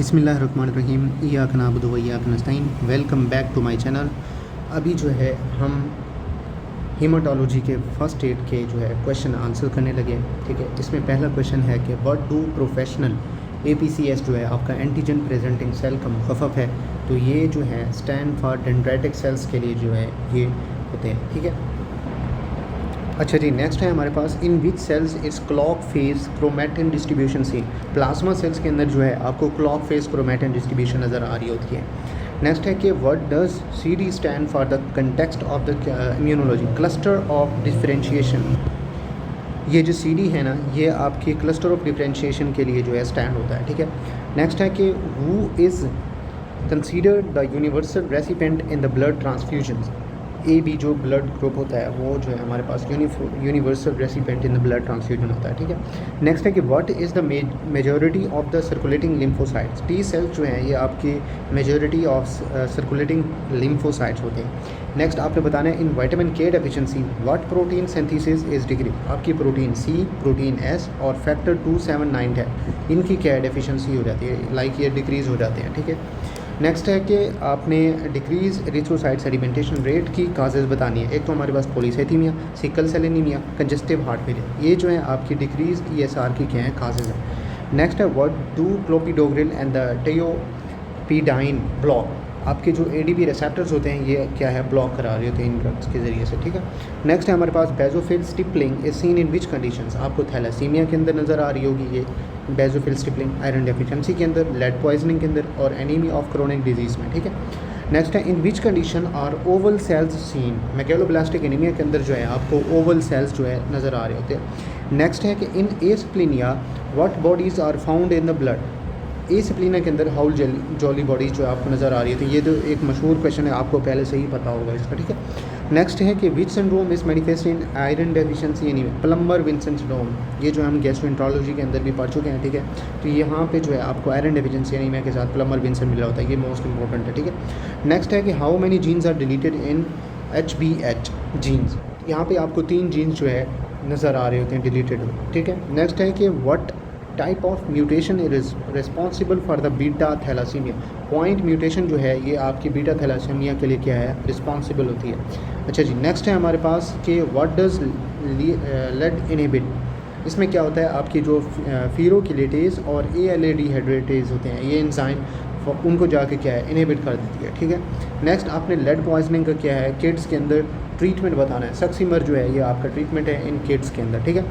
बिस्मिल्लाहिर्रहमानिर्रहीम इय्याक नअबुदु व इय्याक नस्तईन। Welcome back to my channel. अभी जो है हम हीमाटोलॉजी के फर्स्ट एड के जो है क्वेश्चन आंसर करने लगे हैं। ठीक है, इसमें पहला क्वेश्चन है कि व्हाट डू प्रोफेशनल APCS जो है आपका एंटीजन प्रेजेंटिंग सेल का मुखफ़फ़ है, तो ये जो है स्टैंड फॉर डेंड्राइटिक सेल्स के लिए जो है ये होते हैं। ठीक है, अच्छा जी, नेक्स्ट है हमारे पास in which cells is clock phase chromatin distribution seen. Plasma cells के अंदर जो है आपको क्लॉक फेज क्रोमैटिन डिस्ट्रीब्यूशन नज़र आ रही होती है। नेक्स्ट है कि what does CD stand for the context of the immunology cluster of differentiation. ये जो CD है ना, ये आपके क्लस्टर ऑफ डिफरेंशिएशन के लिए जो है स्टैंड होता है। ठीक है, नेक्स्ट है कि who is considered the universal recipient in the blood transfusions. AB जो ब्लड ग्रुप होता है वो जो है हमारे पास universal recipient in the blood transfusion होता है। ठीक है, नेक्स्ट है कि what is the majority of the circulating lymphocytes. T cells जो हैं ये आपकी मेजॉरिटी ऑफ सर्कुलेटिंग लिम्फोसाइट्स होते हैं। नेक्स्ट आपने बताना है in vitamin K deficiency what protein synthesis is decrease. आपकी प्रोटीन C, प्रोटीन S और फैक्टर 279 है, इनकी क्या डेफिशिएंसी हो जाती है, लाइक ये डिक्रीज़ हो जाते हैं। ठीक है, नेक्स्ट है कि आपने डिक्रीज़ एरिथ्रोसाइट सेडिमेंटेशन रेट की काजेज़ बतानी है। एक तो हमारे पास polycythaemia, sickle cell anaemia, congestive heart failure, ये जो है आपकी डिक्रीज़ ESR की क्या है काजेज़ है। नेक्स्ट है what do clopidogrel and the ticlopidine block. आपके जो ADP रिसेप्टर्स होते हैं ये क्या है ब्लॉक करा रहे होते हैं इन ड्रग्स के ज़रिए से। ठीक है, नेक्स्ट है हमारे पास basophilic stippling is seen in which conditions. आपको थैलेसीमिया के अंदर नज़र आ रही होगी ये बेजोफिल स्टिपलिंग, आयरन डेफिशिएंसी के अंदर, लेड पॉइजनिंग के अंदर और एनीमिया ऑफ क्रोनिक डिजीज़ में। ठीक है, नेक्स्ट है in which condition are oval cells seen. Megaloblastic anaemia के अंदर जो है आपको ओवल सेल्स जो है नज़र आ रहे होते हैं। नेक्स्ट है कि in asplenia what bodies are found in the blood. Asplenia के अंदर हाउल जॉली बॉडीज़ जो आपको नज़र आ रही थी, ये तो एक मशहूर क्वेश्चन है, आपको पहले से ही पता होगा इसका। ठीक है, नेक्स्ट है कि which syndrome is manifest in iron deficiency anaemia. Plummer Vinson syndrome, ये जो हम गैस्ट्रोएंटरोलॉजी के अंदर भी पढ़ चुके हैं। ठीक है, तो यहाँ पे जो है आपको आयरन डेफिशिएंसी एनीमिया के साथ प्लम्बर विंसन मिला होता है, ये मोस्ट इंपॉर्टेंट है। ठीक है, नेक्स्ट है कि how many genes are deleted in HBH genes. यहाँ पे आपको 3 जीन्स जो है नज़र आ रहे होते हैं डिलीटेड। ठीक है, नेक्स्ट है कि what type of mutation is responsible for the beta thalassaemia. Point mutation जो है ये आपकी बीटा थैलासीमिया के लिए क्या है रिस्पॉन्सिबल होती है। अच्छा जी, नेक्स्ट है हमारे पास कि व्हाट डज लेड इनहिबिट। इसमें क्या होता है आपकी जो फीरोकिलेटेज और ALA डिहाइड्रेटेज होते हैं, ये एंजाइम उनको जाके क्या है इनहिबिट कर देती है। ठीक है, नेक्स्ट आपने लेड पॉइजनिंग का क्या है किड्स के अंदर ट्रीटमेंट बताना है। सक्सीमर जो है ये आपका ट्रीटमेंट है इन किड्स के अंदर। ठीक है,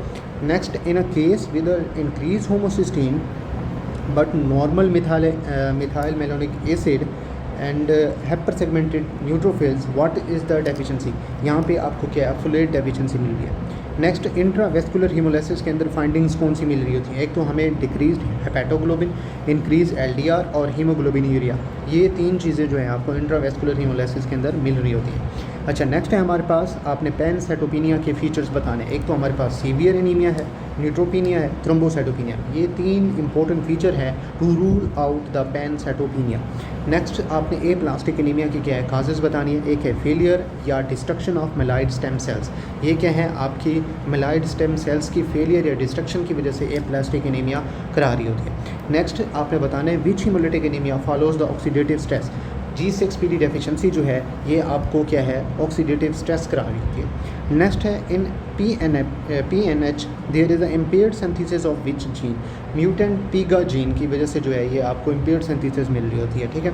next in a case with increase homocysteine but normal methyl malonic acid and hyper segmented neutrophils what is the deficiency. यहाँ पे आपको क्या है फोलेट डेफिशिएंसी मिल रही है। नेक्स्ट इंट्रावेस्कुलर हीमोलाइसिस के अंदर फाइंडिंग्स कौन सी मिल रही होती हैं। एक तो हमें डिक्रीज्ड हेपेटोग्लोबिन, इंक्रीज LDR और हीमोग्लोबिन यूरिया, ये 3 चीज़ें जो हैं आपको इंट्रावेस्कुलर हीमोलाइसिस के अंदर मिल रही होती हैं। अच्छा, नेक्स्ट है हमारे पास आपने पैनसाइटोपिनिया के फीचर्स बताने। एक तो हमारे पास सीवियर एनीमिया है, न्यूट्रोपिनिया है, थ्रोम्बोसाइटोपिनिया, ये 3 इंपॉर्टेंट फीचर हैं to rule out the pancytopenia. Next आपने ए प्लास्टिक एनीमिया की क्या है काजेज़ बतानी है। एक है फेलियर या डिस्ट्रक्शन ऑफ मेलाइड स्टेम सेल्स, ये क्या है आपकी मेलाइड स्टेम सेल्स की फेलियर या डिस्ट्रक्शन की वजह से ए प्लास्टिक एनीमिया करा रही होती है। नेक्स्ट आपने बताना है which haemolytic anaemia follows the oxidative stress. G6PD deficiency जो है ये आपको क्या है ऑक्सीडेटिव स्ट्रेस करा रही होती है। नेक्स्ट है in PNH there is a impaired synthesis of which gene. Mutant PIGA gene की वजह से जो है ये आपको इम्पेयर्ड सिंथेसिस मिल रही होती है। ठीक है,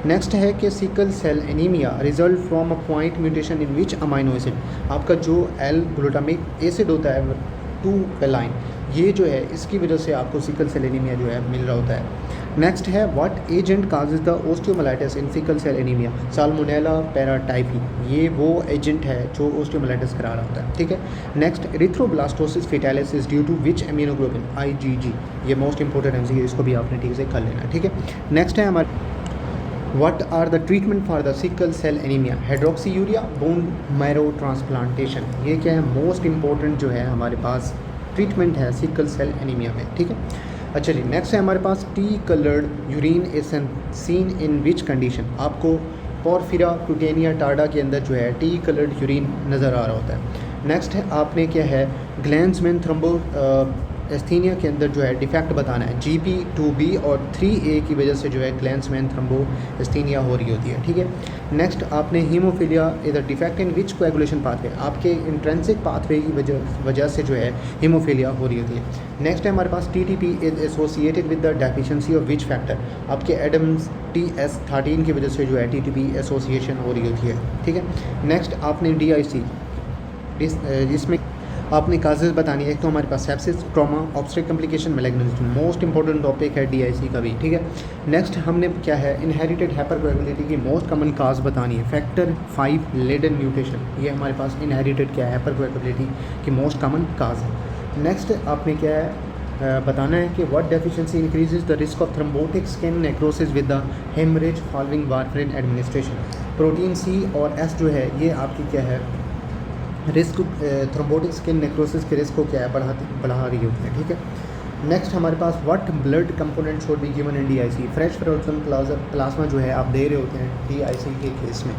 नेक्स्ट है कि sickle cell anaemia results from a point mutation in which amino acid. आपका जो L-ग्लूटामिक एसिड होता है 2-वेलाइन, ये जो है इसकी वजह से आपको सिकल सेल एनीमिया जो है मिल रहा होता है। नेक्स्ट है what agent causes the osteomyelitis in sickle cell anaemia. Salmonella paratyphi, ये वो एजेंट है जो ओस्टियोमाइलाइटिस करा रहा होता है। ठीक है, next erythroblastosis fetalis is due to which immunoglobulin IgG, ये मोस्ट इंपॉर्टेंट है, इसको भी आपने ठीक से कर लेना। ठीक है, नेक्स्ट है हमारे what are the treatment for the sickle cell anaemia. Hydroxyurea, bone marrow transplantation, ये क्या है मोस्ट इंपॉर्टेंट जो है हमारे पास ट्रीटमेंट है सिकल सेल एनीमिया में। ठीक है, अच्छा जी, नेक्स्ट है हमारे पास tea coloured urine is seen in which condition. आपको पोरफिरा क्यूटेनिया टार्डा के अंदर जो है टी कलर्ड यूरिन नज़र आ रहा होता है। नेक्स्ट है आपने क्या है ग्लैंड्समैन थ्रोम्बो एस्थीनिया के अंदर जो है डिफेक्ट बताना है, GP 2B और 3A की वजह से जो है ग्लैंसमैन थ्रोम्बोएस्थीनिया हो रही होती है, ठीक है। नेक्स्ट आपने haemophilia is a defect in which coagulation pathway, आपके इंट्रेंसिक पाथवे की वजह से जो है हीमोफीलिया हो रही होती है। नेक्स्ट है हमारे पास TTP is associated with the deficiency of which factor, आपके एडम्स TS13 की वजह से जो है TTP एसोसिएशन हो रही होती है, ठीक है। नेक्स्ट आपने DIC इसमें आपने काजेज बतानी है। एक तो हमारे पास sepsis, trauma, obstetric complication, malignancy, most important topic है DIC का भी, ठीक है। नेक्स्ट हमने क्या है इनहेरिटेड हाइपरकोएगुलेबिलिटी की मोस्ट कॉमन काज बतानी है, फैक्टर 5 लेडन म्यूटेशन, ये हमारे पास इनहेरिटेड क्या है हाइपरकोएगुलेबिलिटी की मोस्ट कॉमन काज है। नेक्स्ट आपने क्या है बताना है कि what deficiency increases the risk of thrombotic skin necrosis with the haemorrhage following warfarin administration, protein C और S जो है ये आपकी क्या है रिस्क थ्रोम्बोटिक स्किन नेक्रोसिस के रिस्क को क्या है बढ़ा रही होती है, ठीक है। नेक्स्ट हमारे पास what blood component should be given in DIC, fresh frozen plasma जो है आप दे रहे होते हैं DIC के केस में।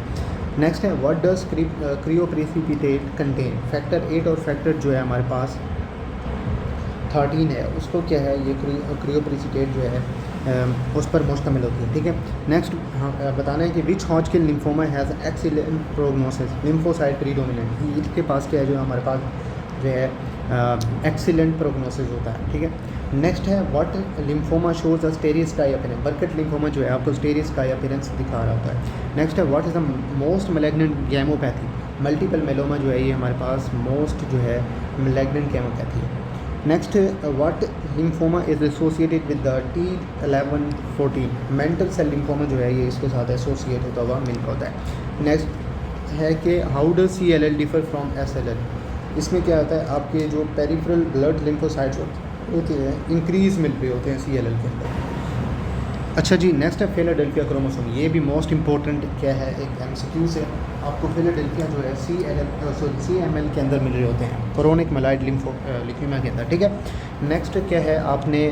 नेक्स्ट है व्हाट डज क्रियोप्रेसिपिटेट कंटेन, फैक्टर 8 और फैक्टर जो है हमारे पास 13 है उसको क्या है ये क्रियोप्रेसिपिटेट जो है उस पर मुश्तमिल होती है, ठीक है। नेक्स्ट बताना है कि which Hodgkin lymphoma has excellent prognosis, lymphocyte predominant, इसके पास क्या है जो हमारे पास जो है एक्सीलेंट प्रोग्नोसिस होता है, ठीक है। नेक्स्ट है what lymphoma shows a starry sky appearance, Burkitt lymphoma जो है आपको स्टेरियस स्काई अपीयरेंस दिखा रहा होता है। नेक्स्ट है what is the most malignant gammopathy, multiple myeloma जो है ये हमारे पास मोस्ट जो है मैलिग्नेंट गैमोपैथी है। Next what lymphoma is associated with the T1114, mantle cell lymphoma जो है ये इसके साथ एसोसिएट होता हुआ मिल होता है। नेक्स्ट है कि how does CLL differ from SLL, इसमें क्या होता है आपके जो पेरिफेरल ब्लड लिम्फोसाइट्स होते हैं इंक्रीज मिल रहे होते हैं CLL के अंदर। अच्छा जी, नेक्स्ट है फिलाडेल्फिया क्रोमोसोम, ये भी मोस्ट इंपॉर्टेंट क्या है एक MCQ से आपको फिलाडेल्फिया जो है CML के अंदर मिल रहे होते हैं, क्रोनिक मेलाइड लिम्फोमा के अंदर, ठीक है। नेक्स्ट क्या है आपने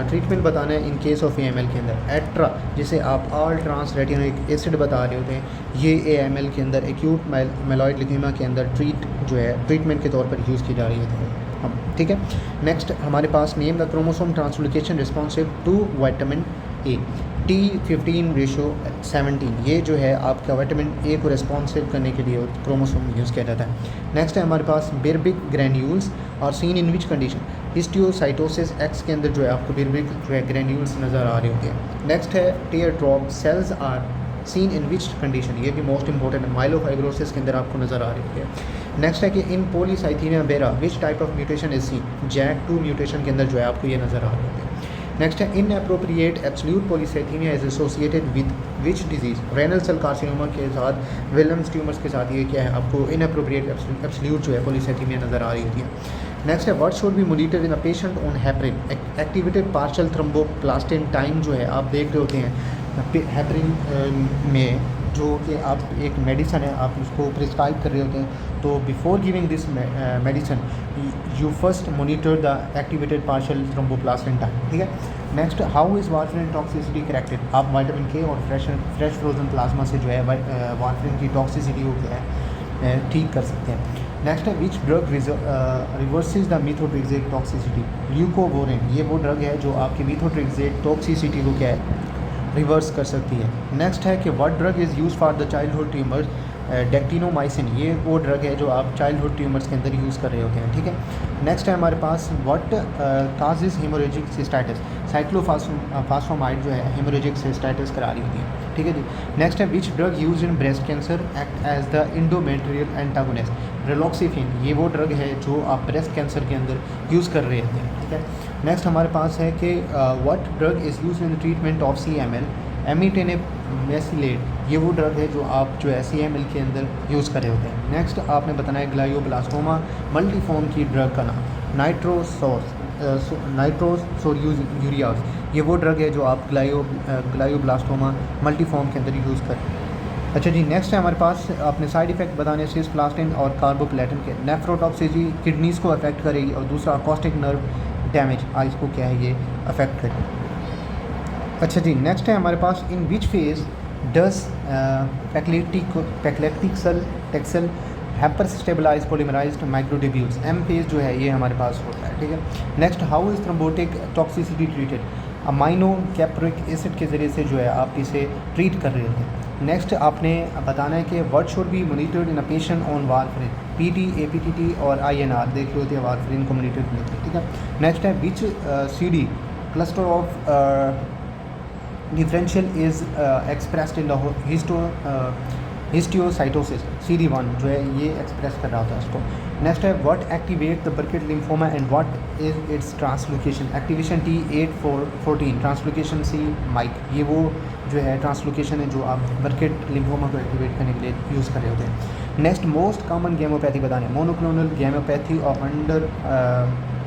ट्रीटमेंट बताना है इन केस ऑफ AML के अंदर, एट्रा जिसे आप ऑल ट्रांस रेटिनोइक एसिड बता रहे होते हैं, ये AML के अंदर एक्यूट मेलाइड लिम्फोमा के अंदर ट्रीटमेंट के तौर पर यूज़ की जा रही होती है, ठीक है। नेक्स्ट हमारे पास name the chromosome translocation responsive to vitamin A, T15:17, ये जो है आपका विटामिन A को रिस्पॉन्सिव करने के लिए क्रोमोसोम यूज़ किया जाता है। नेक्स्ट है हमारे पास बिरबिक ग्रैन्यूल्स और scene in which condition, histiocytosis X के अंदर जो है आपको बिरबिक जो है ग्रैन्यूल्स नज़र आ रहे होते हैं। नेक्स्ट है tear drop cells are seen in which condition, ये भी मोस्ट इंपॉर्टेंट है, माइलोफाइब्रोसिस के अंदर आपको नज़र आ रही होती है। नेक्स्ट है कि in polycythaemia vera which type of mutation is seen, JAK2 mutation के अंदर जो है आपको ये नज़र आ रही होती है। नेक्स्ट है inappropriate absolute polycythaemia is associated with which disease, renal cell carcinoma के साथ, विलियम्स ट्यूमर्स के साथ ये क्या है आपको इनअप्रोप्रिएट एब्सोल्यूट जो है पॉलीसाइथीमिया नज़र आ रही होती है। नेक्स्ट है what should be monitor in a patient on heparin, activated partial thromboplastin time जो है आप देख रहे होते हैं हेपरिन में जो कि आप एक मेडिसन है आप उसको प्रिस्क्राइब कर रहे होते हैं, तो before giving this medicine you first monitor the activated partial thromboplastin time, ठीक है। Next how is warfarin toxicity corrected, आप विटामिन K और फ्रेश फ्रोजन प्लाज्मा से जो है वारफेरिन की टॉक्सिसिटी को क्या है ठीक कर सकते हैं। नेक्स्ट है which drug reverses the methotrexate toxicity, leucovorin, ये वो ड्रग है जो आपकी मीथोट्रेक्सेट टॉक्सिसिटी को क्या है रिवर्स कर सकती है। नेक्स्ट है कि what drug is use for the childhood tumours, dactinomycin, ये वो ड्रग है जो आप चाइल्डहुड ट्यूमर्स के अंदर यूज़ कर रहे होते हैं, ठीक है। नेक्स्ट है हमारे पास what causes haemorrhagic cystitis, cyclophosphamide जो है हेमोरेजिक सिस्टाइटिस करा रही होती है, ठीक है जी। नेक्स्ट है which drug use in breast cancer act as the endometrial antagonist, raloxifene, ये वो ड्रग है जो आप ब्रेस्ट कैंसर के अंदर यूज़ कर रहे होते हैं, ठीक है। नेक्स्ट हमारे पास है कि what drug is use in treatment of CML, एमिटेनेब मेसिलेट, ये वो ड्रग है जो आप जो है CML के अंदर यूज़ कर रहे होते हैं। नेक्स्ट आपने बताना है ग्लायोब्लास्टोमा मल्टीफॉर्म की ड्रग का नाम, नाइट्रोसोयूरियाज, ये वो ड्रग है जो आप ग्लायोब्लास्टोमा मल्टीफॉर्म के अंदर यूज़ करें। अच्छा जी, नेक्स्ट है हमारे पास अपने साइड इफ़ेक्ट बताने सिस्प्लास्टिन और कार्बोप्लेटिन के, नेफ्रोटॉक्सिसिटी किडनीज़ को अफेक्ट करेगी और दूसरा अकॉस्टिक नर्व डैमेज आइज़ को क्या है ये अफेक्ट करेगी। अच्छा जी, नेक्स्ट है हमारे पास in which phase does paclitaxel taxol hyper stabilize polymerized microtubules, M phase जो है ये हमारे पास होता है, ठीक है। Next, how is thrombotic toxicity treated, amino caproic acid के ज़रिए से जो है आप इसे ट्रीट कर रहे होते हैं। नेक्स्ट आपने बताना है कि what should be monitored in a patient on warfarin, PT, APTT और आईएनआर देख रहे होते हैं वारफेरिन को मॉनिटर करने के लिए, ठीक है। नेक्स्ट है which CD cluster of differential is expressed in the histiocytosis, CD1 जो है ये एक्सप्रेस कर रहा होता है उसको। नेक्स्ट है what activate the Burkitt lymphoma and what is its translocation, activation T814, translocation C myc, ये वो जो है ट्रांसलोकेशन है जो आप बर्किट लिम्फोमा को एक्टिवेट करने के लिए यूज़ कर रहे होते हैं। नेक्स्ट, मोस्ट कॉमन गैमोपैथी बताने, monoclonal gammopathy of under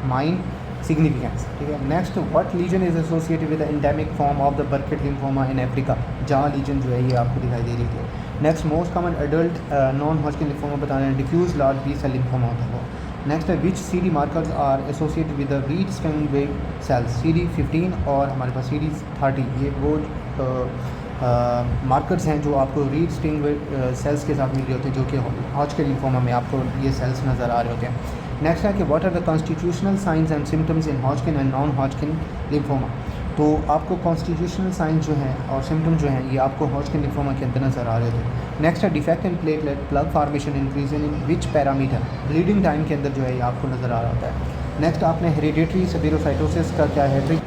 mine significance, ठीक है। Next, what lesion is associated with the endemic form of the Burkitt lymphoma in Africa, jaw lesion जो है ये आपको दिखाई दे रही थी। Next, most common adult non Hodgkin lymphoma बताना है, diffuse large B cell lymphoma होता है वो। नेक्स्ट है which CD markers are associated with the Reed Sternberg cells, CD15 और हमारे पास CD30, ये वो मार्कर्स हैं जो आपको रीड स्ट्रिंग सेल्स के साथ मिल रहे होते हैं, जो कि हॉजकिन लिम्फोमा में आपको ये सेल्स नज़र आ रहे होते हैं। नेक्स्ट है कि what are the constitutional signs and symptoms in Hodgkin and non Hodgkin lymphoma, तो आपको कॉन्स्टिट्यूशनल साइंस जो हैं और सिम्टम जो हैं ये आपको हॉजकिन लिम्फोमा के अंदर नज़र आ रहे थे। नेक्स्ट है defect in platelet plug formation increase in which parameter, bleeding time के अंदर जो है ये आपको नज़र आ रहा होता है। नेक्स्ट, आपने हेरिडिटरी सेबेरोसाइटोसिस का क्या है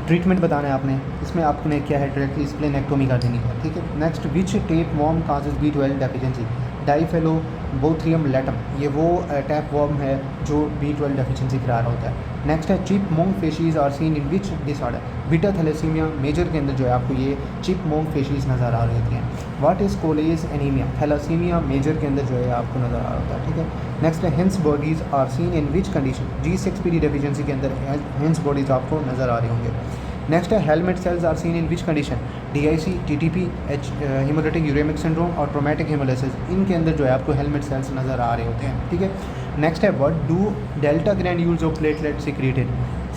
ट्रीटमेंट बताना है आपने, इसमें आपने क्या है डायरेक्टली स्प्लेनेक्टोमी कर देनी है, ठीक है। Next, which tapeworm causes B12 deficiency, Diphyllobothrium latum, ये वो टैप वॉर्म है जो B12 डेफिशिएंसी करा रहा होता है। नेक्स्ट है chipmunk facies are seen in which disorder, beta thalassaemia major के अंदर जो है आपको ये चिप मोंग फेशीज नज़र आ रही होती हैं। What is Cooley's anaemia, thalassaemia major के अंदर जो है आपको नज़र आ रहा होता है, ठीक है। नेक्स्ट है Heinz bodies are seen in which condition, G6PD deficiency के अंदर हिंस बॉडीज़ आपको नज़र आ रहे होंगे। नेक्स्ट है helmet cells are seen in which condition, DIC, TTP, haemolytic uraemic syndrome और ट्रोमेटिक हेमोलिसिस, इनके अंदर जो है आपको हेलमेट सेल्स नज़र आ रहे होते हैं, ठीक है। नेक्स्ट है what do delta granules of platelet secreted,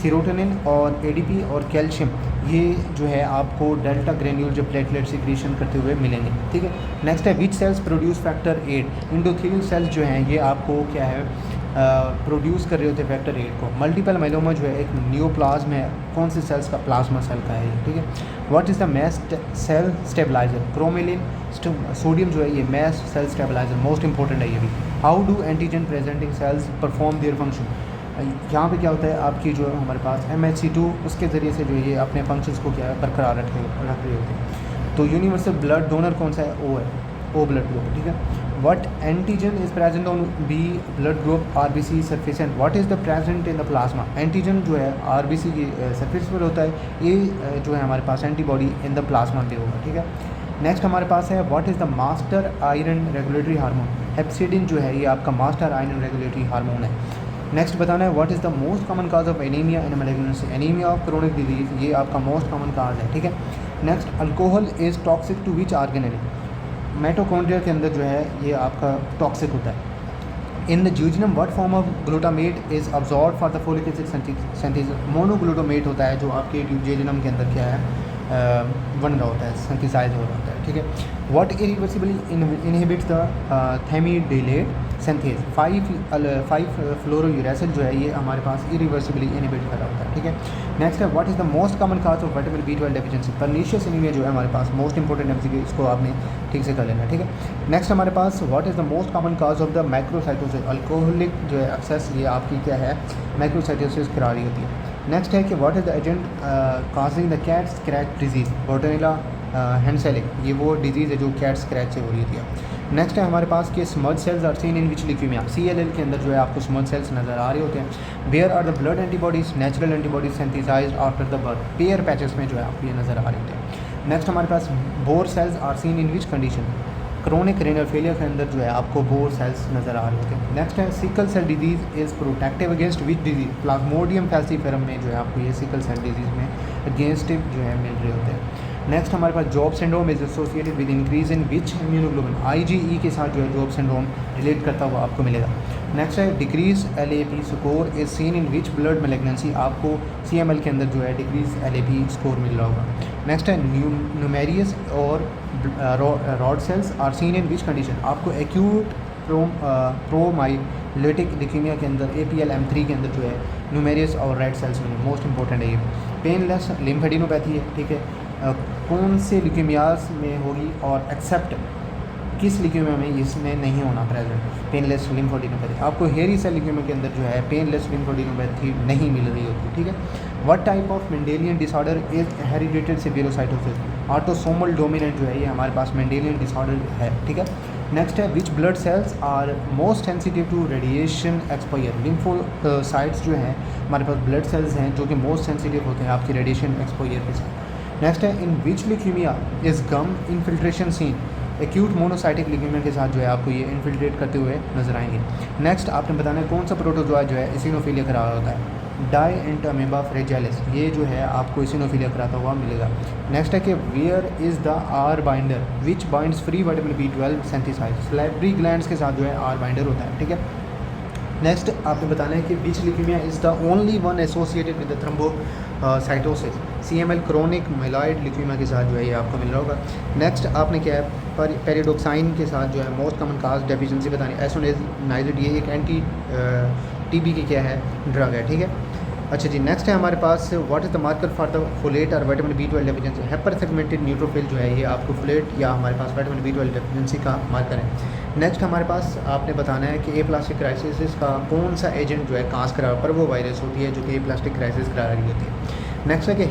serotonin और ADP और कैल्शियम, ये जो है आपको डेल्टा ग्रैन्यूल जो प्लेटलेट सिक्रीशन करते हुए मिलेंगे, ठीक है। नेक्स्ट है which cells produce factor 8, endothelial cells जो हैं ये आपको क्या है प्रोड्यूस कर रहे होते हैं फैक्टर 8 को। मल्टीपल माइलोमा जो है एक नियोप्लाज्म है, कौन से सेल्स का, प्लाज्मा सेल का है, ठीक है। What is the mast cell stabilizer, cromolyn, sodium जो है ये mast cell stabilizer most important है ये भी। How do antigen presenting cells perform their function, यहाँ पे क्या होता है आपकी जो हमारे पास MHC2 उसके ज़रिए से जो ये अपने फंक्शंस को क्या है बरकरार रख रहे होते हैं। तो यूनिवर्सल ब्लड डोनर कौन सा है, O है, O ब्लड ग्रुप, ठीक है। What antigen is present on B blood group RBC surface and what is the present in the plasma, antigen जो है RBC की सरफेस पर होता है, ये जो है हमारे पास एंटीबॉडी इन द प्लाज्मा पे होगा, ठीक है। नेक्स्ट हमारे पास है what is the master iron regulatory hormone, hepcidin जो है ये आपका मास्टर आयरन रेगुलेटरी हार्मोन है। नेक्स्ट बताना है what is the most common cause of anaemia in malignancy, anaemia of chronic disease, ये आपका मोस्ट कॉमन काज है, ठीक है। Next, alcohol is toxic to which organelle, mitochondria के अंदर जो है ये आपका टॉक्सिक होता है। In the jejunum what form of glutamate is absorb for the folic acid synthesis, monoglutamate होता है जो आपके ज्यूजिनम के अंदर क्या है बन रहा होता है, सिंथेसाइज हो रहा होता है, ठीक है। What irreversibly inhibits the thymidylate synthase, 5 fluorouracil जो है ये हमारे पास इरिवर्सिबली इनहिबिट कर रहा होता है, ठीक है। नेक्स्ट है what is the most common cause of vitamin B12 deficiency, pernicious anaemia जो है हमारे पास मोस्ट इंपॉर्टेंट MCQ, इसको आपने ठीक से कर लेना, ठीक है। नेक्स्ट हमारे पास what is the most common cause of the microcytosis, alcoholic जो है एक्सेस, ये आपकी क्या है माइक्रोसाइटोसिस करा रही होती है। नेक्स्ट है कि what is the agent causing the cat scratch disease, Bartonella henselae, ये वो डिजीज़ है जो कैट स्क्रैच से हो रही होती है। नेक्स्ट है हमारे पास कि smudge cells are seen in which leukaemia, CLL के अंदर जो है आपको स्मर्ज सेल्स नज़र आ रहे होते हैं। Where are the blood antibodies, natural antibodies synthesised after the birth, Peyer's patches में जो है आपको ये नज़र आ रहे होते हैं। नेक्स्ट हमारे पास burr cells are seen in which condition, chronic renal failure के अंदर जो है आपको बोर सेल्स नज़र आ रहे होते हैं। नेक्स्ट है sickle cell disease is protective against which disease, plasmodium falciparum में जो है आपको ये सिकल सेल डिजीज़ में अगेंस्ट जो है मिल रहे होते हैं। नेक्स्ट हमारे पास Job syndrome is associated with increase in which immunoglobulin, IgE के साथ जो है जॉब सिंड्रोम रिलेट करता हुआ आपको मिलेगा। नेक्स्ट है decrease LAP score is seen in which blood malignancy, आपको CML के अंदर जो है डिक्रीज LAP स्कोर मिल रहा होगा। नेक्स्ट है numerous Auer rod cells are seen in which condition, आपको एक्यूट प्रोमाइलिटिक ल्यूकीमिया के अंदर APL-M3 के अंदर जो है न्यूमेरियस और रेड सेल्स में मोस्ट इंपॉर्टेंट है ये। पेनलेस लिम्फेडिनोपैथी है, ठीक है। कौन से ल्यूकीमियाज में होगी और एक्सेप्ट किस ल्यूकीमिया में इसमें नहीं होना प्रेजेंट, पेनलेस लिम्फोडिनोपैथी। आपको हेयरी सेल ल्यूकीमिया के अंदर जो है पेनलेस लिम्फोडिनोपैथी नहीं मिल रही होती, ठीक है। What type of Mendelian disorder is hereditary spherocytosis, autosomal dominant जो है ये हमारे पास मेंडेलियन डिसऑर्डर है, ठीक है। नेक्स्ट है which blood cells are most sensitive to radiation exposure, lymphocytes जो हैं हमारे पास ब्लड सेल्स हैं जो कि मोस्ट सेंसिटिव होते हैं आपकी रेडिएशन एक्सपोजर के साथ। नेक्स्ट है in which leukaemia is gum infiltration seen, acute monocytic leukaemia के साथ जो है आपको ये इन्फिल्ट्रेट करते हुए नजर आएंगे। नेक्स्ट आपने बताना है कौन सा प्रोटोजोआ जो है इसिनोफिलिया करा होता है, डायएंटामीबा फ्रेजाइलिस, ये जो है आपको इसिनोफिलिया कराता हुआ मिलेगा। नेक्स्ट है कि where is the R binder which binds free vitamin B12 synthesise, salivary glands के साथ जो है आर बाइंडर होता है, ठीक है। नेक्स्ट आपने बताना है कि which leukaemia is the only one associated with the thrombocytosis, CML chronic myeloid leukaemia के साथ जो है ये आपको मिल रहा होगा। नेक्स्ट आपने क्या है पेरिडोक्साइन के साथ जो है मोस्ट कॉमन काज डेफिशिएंसी बतानी, एसोनाइजिड ये एक एंटी TB की क्या है ड्रग है, ठीक है। अच्छा जी, नेक्स्ट है हमारे पास what is the marker for the folate और vitamin B12 deficiency, hypersegmented neutrophil जो है ये आपको फोलेट या हमारे पास विटामिन B12 डेफिशिएंसी का मार्कर है। नेक्स्ट हमारे पास आपने बताना है कि एप्लास्टिक क्राइसिस का कौन सा एजेंट जो है काज करा पर वो वायरस होती है जो कि एप्लास्टिक क्राइसिस करा रही होती है। नेक्स्ट है कि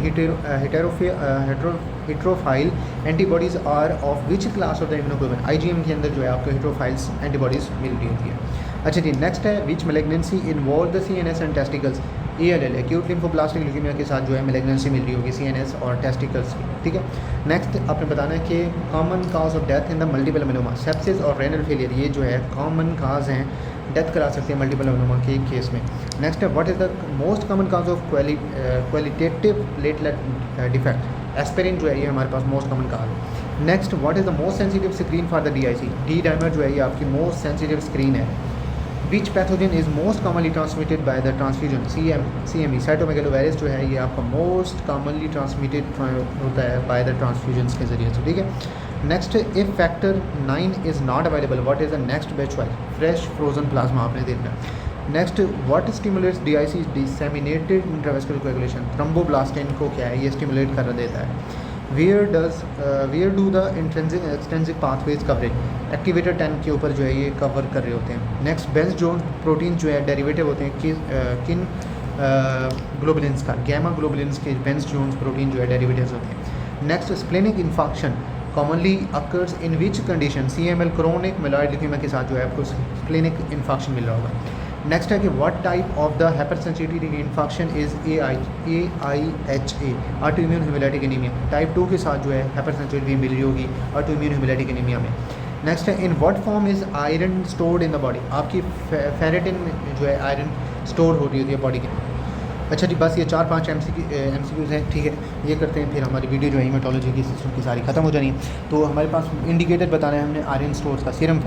heterophile antibodies are of which class of the immunoglobulin, IgM के अंदर जो है आपको हेट्रोफाइल्स एंटीबॉडीज़ मिल रही होती है। अच्छा जी, नेक्स्ट है which malignancy involve the CNS and testicles, ALL acute lymphoblastic leukaemia के साथ जो है मैलिग्नेंसी मिल रही होगी CNS और टेस्टिकल्स की, ठीक है। नेक्स्ट आपने बताना है कि common cause of death in the multiple myeloma, sepsis और रेनल फेलियर ये जो है कॉमन काज हैं, डेथ करा सकते हैं मल्टीपल मेलोमा के केस में। नेक्स्ट है what is the most common cause of qualitative platelet defect, aspirin जो है ये हमारे पास मोस्ट कॉमन काज है। Next what is the most sensitive screen for the DIC, D dimer जो है ये आपकी मोस्ट सेंसिटिव स्क्रीन है। Which pathogen is most commonly transmitted by the transfusion, CME cytomegalovirus जो है ये आपका मोस्ट कॉमनली ट्रांसमिटेड होता है बाय द ट्रांसफ्यूजन्स के ज़रिए से, ठीक है। Next if factor 9 is not available what is the next best choice, fresh frozen plasma आपने देखना है। Next what stimulates DIC disseminated intravascular coagulation, thromboplastin को क्या है ये स्टिमुलेट कर देता है। Where do the extensive pathways coverage, activator 10 के ऊपर जो है ये कवर कर रहे होते हैं। नेक्स्ट बेंज जोन प्रोटीन जो है डेरिवेटिव होते हैं किन ग्लोबुलिन्स का, गैमा ग्लोबुलिन्स के बेंज जोन्स प्रोटीन जो है डेरिवेटिव्स होते हैं। Next splenic infection commonly occurs in which condition, CML chronic myeloid leukaemia के साथ जो है आपको स्प्लेनिक इन्फेक्शन मिल रहा होगा। नेक्स्ट है कि what type of the hypersensitivity infection is AIHA, autoimmune haemolytic anaemia, type 2 के साथ जो है हाइपरसेंसिटिविटी मिल रही होगी ऑटोइम्यून हेमोलाइटिक एनीमिया में। नेक्स्ट है in what form is iron stored in the body, आपकी फेरेटिन जो है आयरन स्टोर हो रही होती है बॉडी के। अच्छा जी, बस ये 4-5 MCQs हैं, ठीक है। ये करते हैं फिर हमारी वीडियो जो है हीमेटोलॉजी की सिस्टम की सारी ख़त्म हो जानी है। तो हमारे पास इंडिकेटर बताना है हमने आयरन स्टोर्स का, सीरम